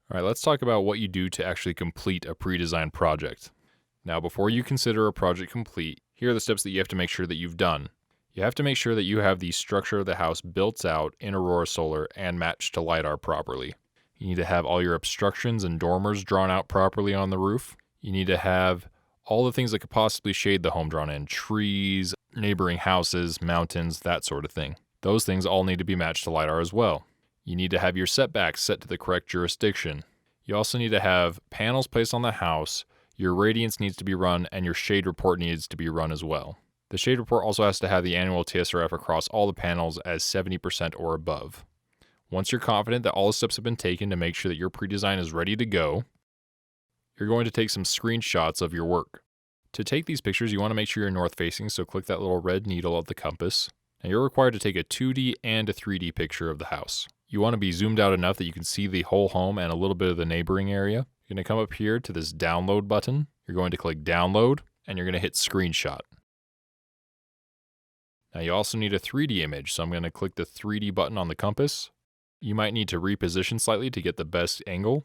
All right, let's talk about what you do to actually complete a pre-designed project. Now, before you consider a project complete, here are the steps that you have to make sure that you've done. You have to make sure that you have the structure of the house built out in Aurora Solar and matched to LiDAR properly. You need to have all your obstructions and dormers drawn out properly on the roof. You need to have all the things that could possibly shade the home drawn in: trees, neighboring houses, mountains, that sort of thing. Those things all need to be matched to LiDAR as well. You need to have your setbacks set to the correct jurisdiction. You also need to have panels placed on the house, your radiance needs to be run, and your shade report needs to be run as well. The shade report also has to have the annual TSRF across all the panels as 70% or above. Once you're confident that all the steps have been taken to make sure that your pre-design is ready to go, you're going to take some screenshots of your work. To take these pictures, you want to make sure you're north-facing, so click that little red needle of the compass. Now you're required to take a 2D and a 3D picture of the house. You want to be zoomed out enough that you can see the whole home and a little bit of the neighboring area. You're going to come up here to this download button. You're going to click download, and you're going to hit screenshot. Now you also need a 3D image, so I'm going to click the 3D button on the compass. You might need to reposition slightly to get the best angle.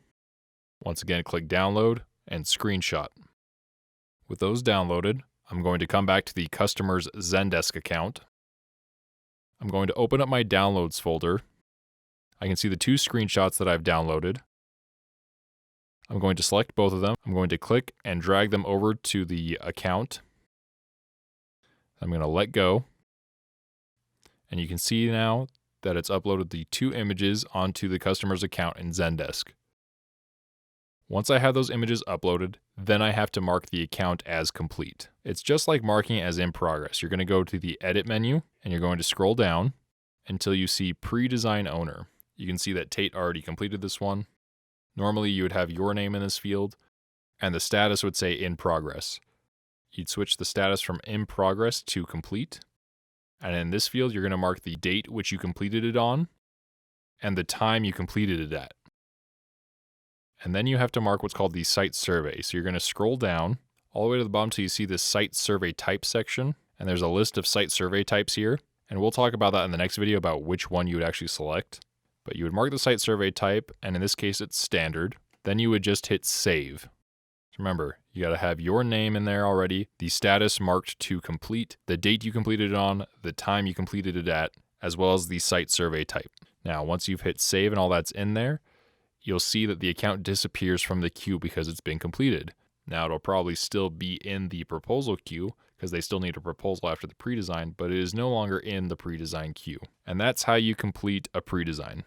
Once again, click download and screenshot. With those downloaded, I'm going to come back to the customer's Zendesk account. I'm going to open up my downloads folder. I can see the two screenshots that I've downloaded. I'm going to select both of them. I'm going to click and drag them over to the account. I'm going to let go. And you can see now that it's uploaded the two images onto the customer's account in Zendesk. Once I have those images uploaded, then I have to mark the account as complete. It's just like marking it as in progress. You're going to go to the edit menu and you're going to scroll down until you see pre-design owner. You can see that Tate already completed this one. Normally you would have your name in this field and the status would say in progress. You'd switch the status from in progress to complete. And in this field, you're going to mark the date which you completed it on and the time you completed it at. And then you have to mark what's called the site survey. So you're going to scroll down all the way to the bottom till you see this site survey type section. And there's a list of site survey types here. And we'll talk about that in the next video about which one you would actually select. But you would mark the site survey type, and in this case it's standard. Then you would just hit save. Remember, you got to have your name in there already, the status marked to complete, the date you completed it on, the time you completed it at, as well as the site survey type. Now, once you've hit save and all that's in there, you'll see that the account disappears from the queue because it's been completed. Now, it'll probably still be in the proposal queue because they still need a proposal after the pre-design, but it is no longer in the pre-design queue. And that's how you complete a pre-design.